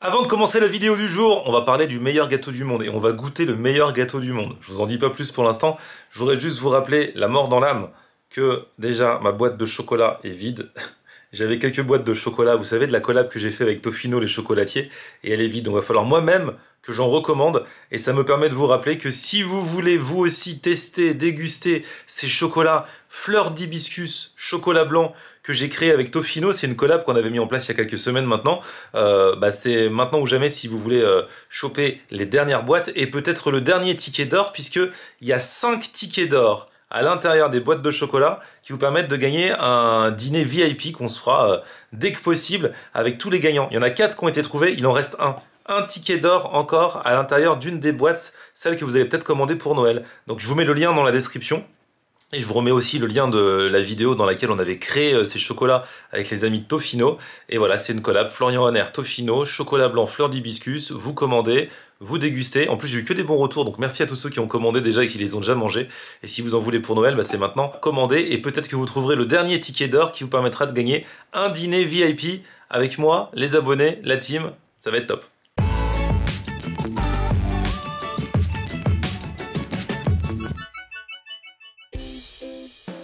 Avant de commencer la vidéo du jour, on va parler du meilleur gâteau du monde et on va goûter le meilleur gâteau du monde. Je vous en dis pas plus pour l'instant, je voudrais juste vous rappeler la mort dans l'âme que déjà ma boîte de chocolat est vide. J'avais quelques boîtes de chocolat, vous savez, de la collab que j'ai fait avec Tofino les chocolatiers, et elle est vide. Donc il va falloir moi-même que j'en recommande, et ça me permet de vous rappeler que si vous voulez vous aussi tester, déguster ces chocolats fleurs d'hibiscus, chocolat blanc, que j'ai créé avec Tofino, c'est une collab qu'on avait mis en place il y a quelques semaines maintenant. C'est maintenant ou jamais si vous voulez choper les dernières boîtes, et peut-être le dernier ticket d'or, puisqu'il y a 5 tickets d'or à l'intérieur des boîtes de chocolat qui vous permettent de gagner un dîner VIP qu'on se fera dès que possible avec tous les gagnants. Il y en a 4 qui ont été trouvés, il en reste un. Un ticket d'or encore à l'intérieur d'une des boîtes, celle que vous allez peut-être commander pour Noël. Donc je vous mets le lien dans la description. Et je vous remets aussi le lien de la vidéo dans laquelle on avait créé ces chocolats avec les amis de Tofino. Et voilà, c'est une collab Florian Honner, Tofino, chocolat blanc, fleur d'hibiscus. Vous commandez, vous dégustez. En plus, j'ai eu que des bons retours, donc merci à tous ceux qui ont commandé déjà et qui les ont déjà mangés. Et si vous en voulez pour Noël, c'est maintenant commandez. Et peut-être que vous trouverez le dernier ticket d'or qui vous permettra de gagner un dîner VIP avec moi, les abonnés, la team. Ça va être top.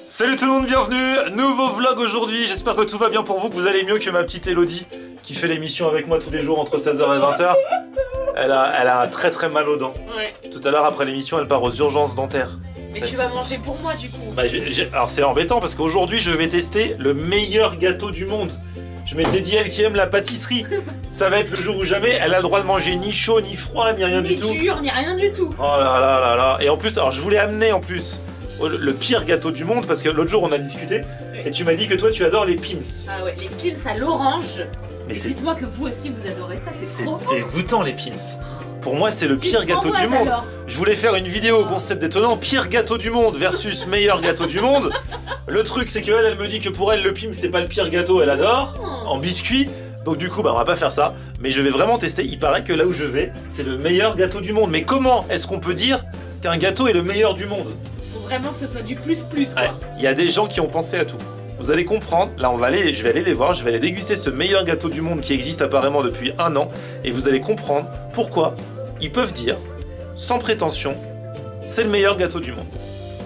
Salut tout le monde, bienvenue, nouveau vlog aujourd'hui, j'espère que tout va bien pour vous, que vous allez mieux que ma petite Elodie qui fait l'émission avec moi tous les jours entre 16h et 20h. Elle a très mal aux dents. Ouais. Tout à l'heure après l'émission elle part aux urgences dentaires. Mais tu vas manger pour moi du coup. Alors c'est embêtant parce qu'aujourd'hui je vais tester le meilleur gâteau du monde. Je m'étais dit, elle qui aime la pâtisserie, ça va être le jour où jamais elle a le droit de manger ni chaud, ni froid, ni rien du tout. Ni dur, ni rien du tout. Oh là là là là. Et en plus, alors je voulais amener en plus le pire gâteau du monde parce que l'autre jour on a discuté et tu m'as dit que toi tu adores les Pim's. Ah ouais, les Pim's à l'orange. Mais dites-moi que vous aussi vous adorez ça, c'est trop. C'est dégoûtant les Pim's. Pour moi c'est le pire gâteau du monde. Alors. Je voulais faire une vidéo au concept détonnant, pire gâteau du monde versus meilleur gâteau du monde. Le truc c'est qu'elle me dit que pour elle le Pim's c'est pas le pire gâteau, elle adore, en biscuit. Donc du coup on va pas faire ça, mais je vais vraiment tester. Il paraît que là où je vais c'est le meilleur gâteau du monde. Mais comment est-ce qu'on peut dire qu'un gâteau est le meilleur du monde? Vraiment que ce soit du plus quoi. Ouais, il y a des gens qui ont pensé à tout. Vous allez comprendre, là je vais aller les voir, je vais aller déguster ce meilleur gâteau du monde qui existe apparemment depuis 1 an et vous allez comprendre pourquoi ils peuvent dire, sans prétention, c'est le meilleur gâteau du monde.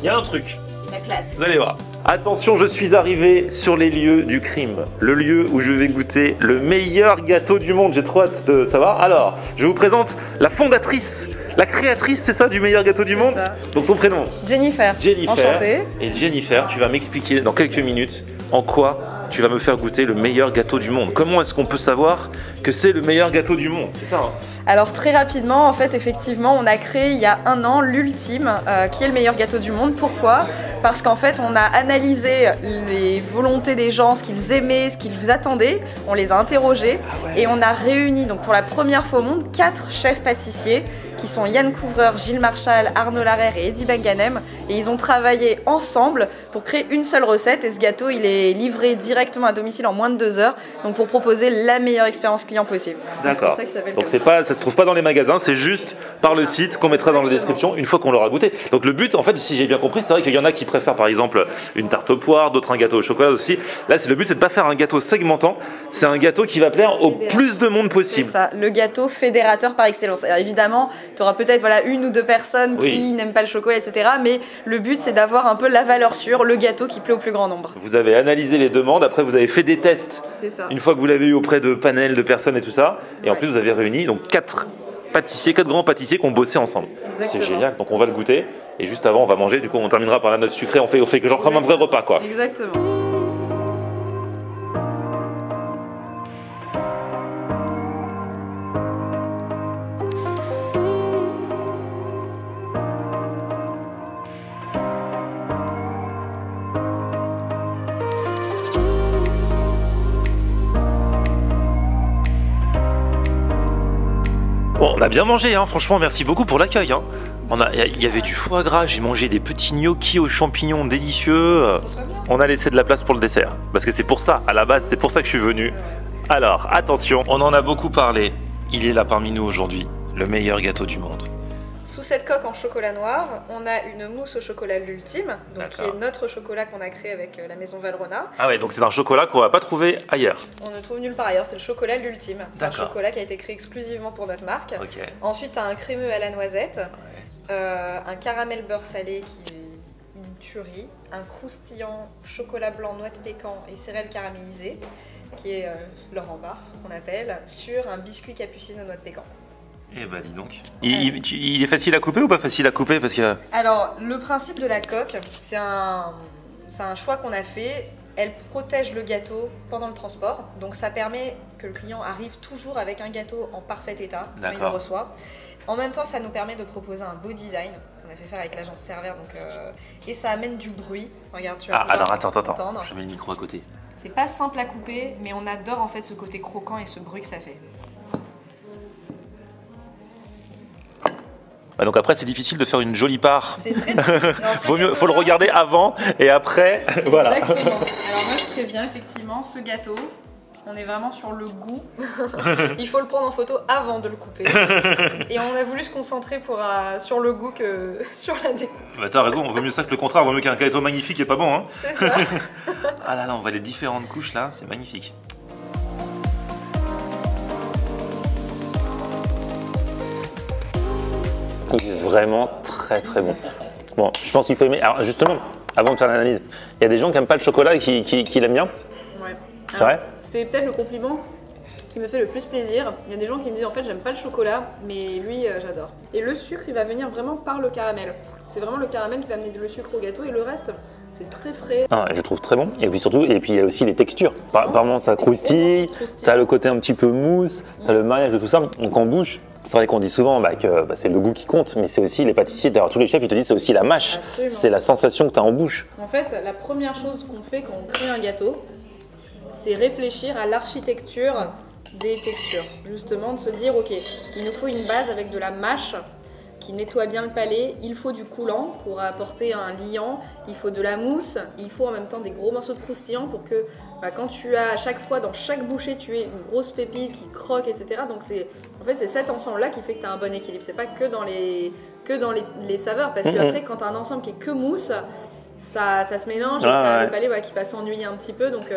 Il y a un truc. La classe. Vous allez voir. Attention, je suis arrivé sur les lieux du crime, le lieu où je vais goûter le meilleur gâteau du monde. J'ai trop hâte de savoir. Alors, je vous présente la fondatrice, la créatrice, c'est ça, du meilleur gâteau du monde. Donc ton prénom? Jennifer. Enchantée. Et Jennifer, tu vas m'expliquer dans quelques minutes en quoi tu vas me faire goûter le meilleur gâteau du monde. Comment est-ce qu'on peut savoir que c'est le meilleur gâteau du monde? C'est ça, hein? Alors très rapidement, en fait, effectivement, on a créé il y a 1 an l'Ultime, qui est le meilleur gâteau du monde. Pourquoi? Parce qu'en fait, on a analysé les volontés des gens, ce qu'ils aimaient, ce qu'ils attendaient. On les a interrogés et on a réuni, donc pour la première fois au monde, 4 chefs pâtissiers qui sont Yann Couvreur, Gilles Marchal, Arnaud Larère et Eddy Benganem. Et ils ont travaillé ensemble pour créer une seule recette. Et ce gâteau, il est livré directement à domicile en moins de 2 heures. Donc pour proposer la meilleure expérience client possible. D'accord. Donc ça se trouve pas dans les magasins, c'est juste par le site qu'on mettra dans la description une fois qu'on l'aura goûté. Donc le but, en fait, si j'ai bien compris, c'est vrai qu'il y en a qui préfèrent par exemple une tarte aux poires, d'autres un gâteau au chocolat aussi. Là, le but, c'est de pas faire un gâteau segmentant. C'est un gâteau qui va plaire au plus de monde possible. C'est ça, le gâteau fédérateur par excellence. Alors évidemment, tu auras peut-être 1 ou 2 personnes qui n'aiment pas le chocolat, etc. Mais le but, c'est d'avoir un peu la valeur sûre, le gâteau qui plaît au plus grand nombre. Vous avez analysé les demandes, après vous avez fait des tests. C'est ça. Une fois que vous l'avez eu auprès de panels de personnes et tout ça. Et en plus, vous avez réuni donc 4 grands pâtissiers qui ont bossé ensemble. C'est génial, donc on va le goûter. Et juste avant, on va manger. Du coup, on terminera par la note sucrée. On fait que genre comme un vrai repas, quoi. Exactement. Bon, on a bien mangé, hein. Franchement, merci beaucoup pour l'accueil. Hein. Il y avait du foie gras, j'ai mangé des petits gnocchis aux champignons délicieux. On a laissé de la place pour le dessert. Parce que c'est pour ça, à la base, c'est pour ça que je suis venu. Alors, attention, on en a beaucoup parlé. Il est là parmi nous aujourd'hui, le meilleur gâteau du monde. Sous cette coque en chocolat noir, on a une mousse au chocolat l'ultime, donc qui est notre chocolat qu'on a créé avec la maison Valrhona. Ah ouais, donc c'est un chocolat qu'on va pas trouver ailleurs. On ne trouve nulle part ailleurs, c'est le chocolat l'ultime. C'est un D'accord. chocolat qui a été créé exclusivement pour notre marque. Ok. Ensuite, t'as un crémeux à la noisette, Ouais. un caramel beurre salé qui est une tuerie, un croustillant chocolat blanc, noix de pécan et céréales caramélisées, qui est leur embarre qu'on appelle, sur un biscuit capucine aux noix de pécan. Eh bah dis donc. Il est facile à couper ou pas facile à couper parce que... Alors, le principe de la coque, c'est un choix qu'on a fait. Elle protège le gâteau pendant le transport, donc ça permet que le client arrive toujours avec un gâteau en parfait état quand il le reçoit. En même temps, ça nous permet de proposer un beau design qu'on a fait faire avec l'agence Servère, donc, et ça amène du bruit. Regarde, tu vas alors attends, entendre. je mets le micro à côté. C'est pas simple à couper, mais on adore en fait ce côté croquant et ce bruit que ça fait. Bah donc après c'est difficile de faire une jolie part. C'est très difficile. Faut le regarder avant et après, voilà. Exactement. Alors moi je préviens effectivement, ce gâteau, on est vraiment sur le goût. Il faut le prendre en photo avant de le couper. Et on a voulu se concentrer sur le goût que sur la découpe. Bah t'as raison, vaut mieux ça que le contraire, vaut mieux qu'un gâteau magnifique et pas bon hein. C'est ça. Ah là là, on voit les différentes couches là, c'est magnifique. Il est vraiment très très bon. Bon, je pense qu'il faut aimer. Alors justement, avant de faire l'analyse, il y a des gens qui n'aiment pas le chocolat et qui l'aiment bien. Ouais. C'est vrai ? C'est peut-être le compliment qui me fait le plus plaisir. Il y a des gens qui me disent en fait j'aime pas le chocolat, mais lui j'adore. Et le sucre il va venir vraiment par le caramel. C'est vraiment le caramel qui va amener le sucre au gâteau et le reste c'est très frais. Ah, je trouve très bon. Et puis surtout, il y a aussi les textures. Par moments ça croustille, t'as le côté un petit peu mousse, t'as le mariage de tout ça. Donc en bouche, c'est vrai qu'on dit souvent que c'est le goût qui compte, mais c'est aussi les pâtissiers, d'ailleurs tous les chefs ils te disent c'est aussi la mâche, Absolument. c'est la sensation que t'as en bouche. En fait, la première chose qu'on fait quand on crée un gâteau, c'est réfléchir à l'architecture des textures. Justement, de se dire, ok, il nous faut une base avec de la mâche qui nettoie bien le palais, il faut du coulant pour apporter un liant, il faut de la mousse, il faut en même temps des gros morceaux de croustillant pour que quand tu as à chaque fois, dans chaque bouchée, tu aies une grosse pépite qui croque, etc. Donc c'est cet ensemble-là qui fait que tu as un bon équilibre. C'est pas que dans les saveurs, parce que après, quand tu as un ensemble qui est que mousse, ça se mélange et t'as le palais qui va s'ennuyer un petit peu. Donc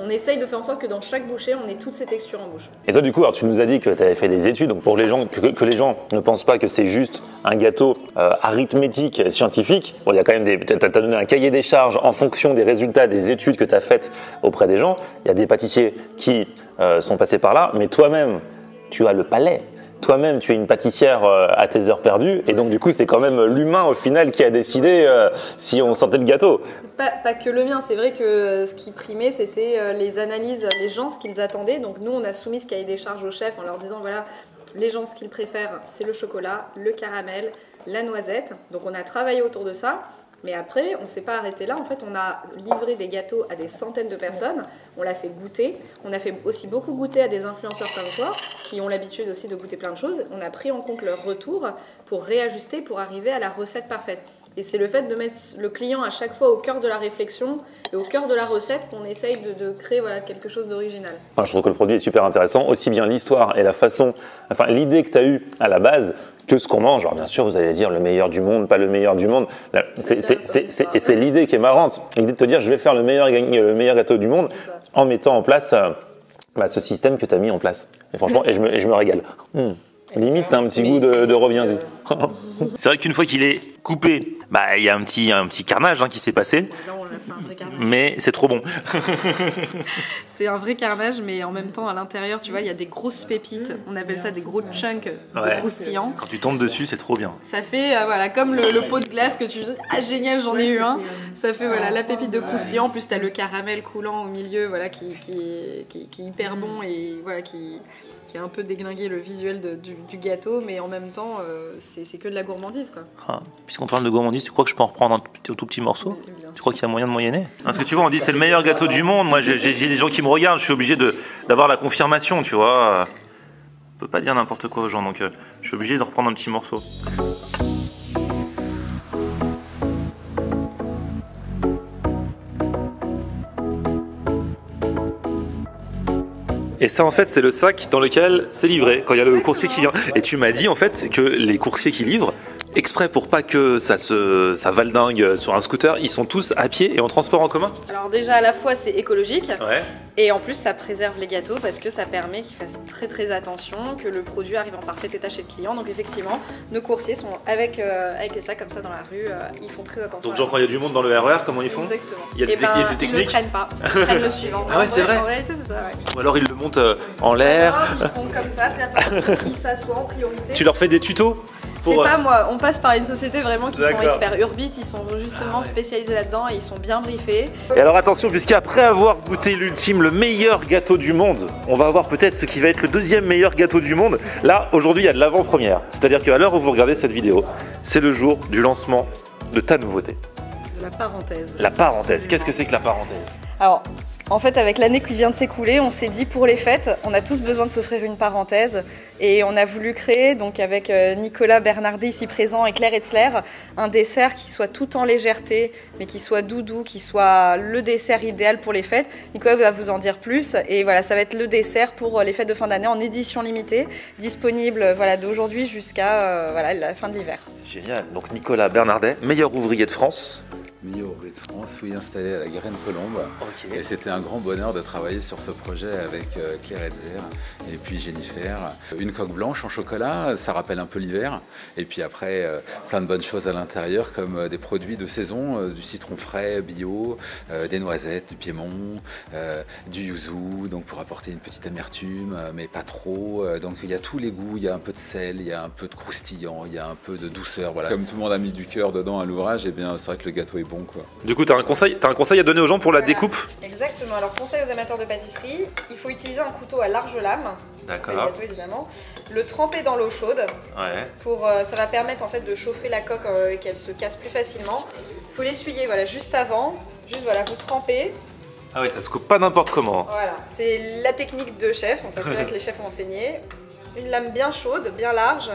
on essaye de faire en sorte que dans chaque bouchée, on ait toutes ces textures en bouche. Et toi du coup, alors, tu nous as dit que tu avais fait des études, donc pour les gens, que les gens ne pensent pas que c'est juste un gâteau arithmétique, scientifique, bon, il y a quand même tu as donné un cahier des charges en fonction des résultats des études que tu as faites auprès des gens. Il y a des pâtissiers qui sont passés par là, mais toi-même, tu as le palais. Toi-même, tu es une pâtissière à tes heures perdues, et donc du coup, c'est quand même l'humain au final qui a décidé si on sentait le gâteau. Pas que le mien, c'est vrai que ce qui primait, c'était les analyses, les gens, ce qu'ils attendaient. Donc nous, on a soumis ce cahier des charges au chef en leur disant, voilà, les gens, ce qu'ils préfèrent, c'est le chocolat, le caramel, la noisette. Donc on a travaillé autour de ça. Mais après, on ne s'est pas arrêté là. En fait, on a livré des gâteaux à des centaines de personnes. On l'a fait goûter. On a fait aussi beaucoup goûter à des influenceurs comme toi, qui ont l'habitude aussi de goûter plein de choses. On a pris en compte leur retour pour réajuster, pour arriver à la recette parfaite. Et c'est le fait de mettre le client à chaque fois au cœur de la réflexion et au cœur de la recette qu'on essaye de créer quelque chose d'original. Enfin, je trouve que le produit est super intéressant, aussi bien l'histoire et la façon, enfin l'idée que tu as eue à la base que ce qu'on mange. Alors bien sûr, vous allez dire le meilleur du monde, pas le meilleur du monde. Et c'est l'idée qui est marrante, l'idée de te dire je vais faire le meilleur gâteau du monde en mettant en place ce système que tu as mis en place. Et franchement, je me régale. Limite, t'as un petit goût de reviens-y. C'est vrai qu'une fois qu'il est coupé, il y a un petit carnage qui s'est passé. Là, on a fait un vrai carnage. Mais c'est trop bon. C'est un vrai carnage, mais en même temps, à l'intérieur, tu vois, il y a des grosses pépites. On appelle ça des gros chunks de croustillant. Quand tu tombes dessus, c'est trop bien. Ça fait, comme le pot de glace que tu dis, ah génial, j'en ai eu un. Ça fait, la pépite de croustillant. En plus, tu as le caramel coulant au milieu, qui est hyper bon et qui a un peu déglingué le visuel du gâteau, mais en même temps, c'est que de la gourmandise, quoi. Puisqu'on parle de gourmandise, tu crois que je peux en reprendre un tout petit morceau ? Tu crois qu'il y a moyen de moyenner ? Parce que tu vois, on dit c'est le meilleur gâteau du monde. Moi, j'ai des gens qui me regardent, je suis obligé d'avoir la confirmation, tu vois. On peut pas dire n'importe quoi aux gens, donc je suis obligé de reprendre un petit morceau. Et ça en fait c'est le sac dans lequel c'est livré quand il y a le coursier qui vient. Et tu m'as dit en fait que les coursiers qui livrent, exprès pour pas que ça valdingue sur un scooter, ils sont tous à pied et en transport en commun. Alors déjà à la fois c'est écologique Ouais. et en plus ça préserve les gâteaux parce que ça permet qu'ils fassent très attention, que le produit arrive en parfait état chez le client. Donc effectivement nos coursiers sont avec les sacs comme ça dans la rue, ils font très attention. Donc genre quand il y a du monde dans le RER, comment ils font? Exactement. Il y a des ils techniques. ne prennent pas, ils prennent le suivant. Ah ouais, c'est vrai. En réalité c'est ça, ouais. Ou alors ils le montent en l'air. Ils font comme ça, très attention, ils s'assoient en priorité. Tu leur fais des tutos? C'est pas moi, on passe par une société vraiment qui sont D'accord. experts Urbit, ils sont justement spécialisés là-dedans et ils sont bien briefés. Et alors attention, puisqu'après avoir goûté l'ultime, le meilleur gâteau du monde, on va avoir peut-être ce qui va être le deuxième meilleur gâteau du monde. Là, aujourd'hui, il y a de l'avant-première. C'est-à-dire qu'à l'heure où vous regardez cette vidéo, c'est le jour du lancement de ta nouveauté. De la parenthèse. La parenthèse. Qu'est-ce que c'est que la parenthèse? Alors, en fait, avec l'année qui vient de s'écouler, on s'est dit pour les fêtes, on a tous besoin de s'offrir une parenthèse. Et on a voulu créer, donc avec Nicolas Bernardet ici présent et Claire Etzler, un dessert qui soit tout en légèreté, mais qui soit doudou, qui soit le dessert idéal pour les fêtes. Nicolas va vous en dire plus. Et voilà, ça va être le dessert pour les fêtes de fin d'année en édition limitée, disponible voilà, d'aujourd'hui jusqu'à voilà, la fin de l'hiver. Génial. Donc Nicolas Bernardet, meilleur ouvrier de France. Meilleur ouvrier de France, fui installé à la Graine Colombe. Ok. Et c'était un grand bonheur de travailler sur ce projet avec Claire Etzler et puis Jennifer. Une coque blanche en chocolat, ça rappelle un peu l'hiver. Et puis après, plein de bonnes choses à l'intérieur comme des produits de saison, du citron frais, bio, des noisettes, du piémont, du yuzu, donc pour apporter une petite amertume, mais pas trop. Donc il y a tous les goûts, il y a un peu de sel, il y a un peu de croustillant, il y a un peu de douceur. Voilà. Comme tout le monde a mis du cœur dedans à l'ouvrage, et bien c'est vrai que le gâteau est bon, quoi. Du coup, tu as un conseil à donner aux gens pour la découpe? Exactement. Alors, conseil aux amateurs de pâtisserie, il faut utiliser un couteau à large lame, pour les gâteaux évidemment, le tremper dans l'eau chaude. Ouais. Ça va permettre en fait de chauffer la coque et qu'elle se casse plus facilement. Il faut l'essuyer voilà, juste avant, voilà, vous trempez. Ah oui, ça se coupe pas n'importe comment. Voilà, c'est la technique de chef, c'est là que les chefs ont enseigné. Une lame bien chaude, bien large,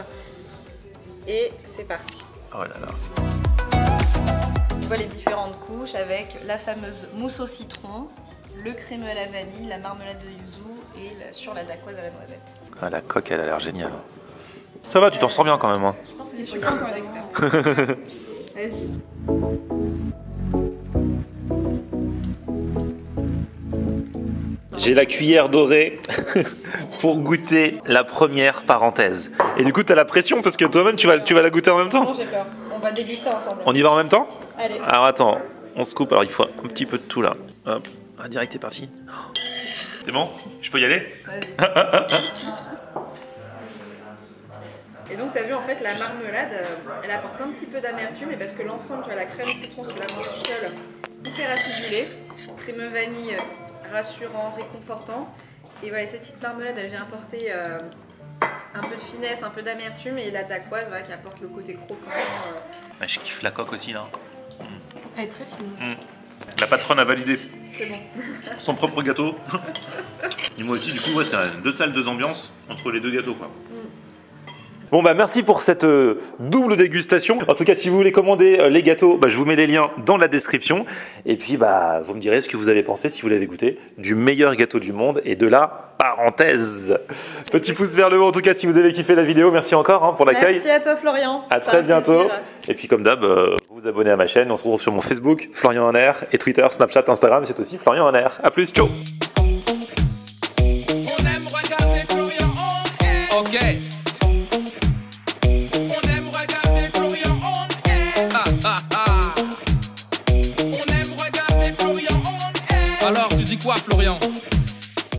et c'est parti. Oh là là. Tu vois les différentes couches avec la fameuse mousse au citron, le crémeux à la vanille, la marmelade de yuzu et sur la dacquoise à la noisette. Ah, la coque, elle a l'air géniale. Ça va, tu t'en sors bien quand même. Hein. Je pense qu'il faut y avoir encore l'expert. Vas-y. J'ai la cuillère dorée pour goûter la première parenthèse. Et du coup, tu as la pression parce que toi-même, tu vas la goûter en même temps. Non, j'ai peur. On va déguster ensemble. On y va en même temps? Allez. Alors attends, on se coupe. Alors il faut un petit peu de tout là. Hop, ah, direct, c'est parti. C'est bon? Je peux y aller? Vas-y. Et donc, tu as vu, en fait, la marmelade, elle apporte un petit peu d'amertume, et parce que l'ensemble, tu as la crème citron, tu la manges seule, hyper acidulée, crémeux vanille, rassurant, réconfortant. Et voilà, cette petite marmelade, elle vient apporter un peu de finesse, un peu d'amertume, et la dacquoise voilà, qui apporte le côté croquant. Je kiffe la coque aussi là. Elle est très fine. La patronne a validé C'est bon. son propre gâteau. Et moi aussi, du coup, ouais, c'est 2 salles, 2 ambiances entre les 2 gâteaux, quoi. Bon bah merci pour cette double dégustation. En tout cas, si vous voulez commander les gâteaux, bah, je vous mets les liens dans la description. Et puis bah vous me direz ce que vous avez pensé si vous l'avez goûté du meilleur gâteau du monde et de la parenthèse. Petit pouce vers le haut en tout cas si vous avez kiffé la vidéo. Merci encore pour l'accueil. Merci à toi Florian. À très bientôt. Et puis comme d'hab, vous vous abonnez à ma chaîne. On se retrouve sur mon Facebook, Florian en Air, et Twitter, Snapchat, Instagram. C'est aussi Florian en Air. A plus, ciao. On aime regarder Florian en air. Ok. Alors tu dis quoi Florian?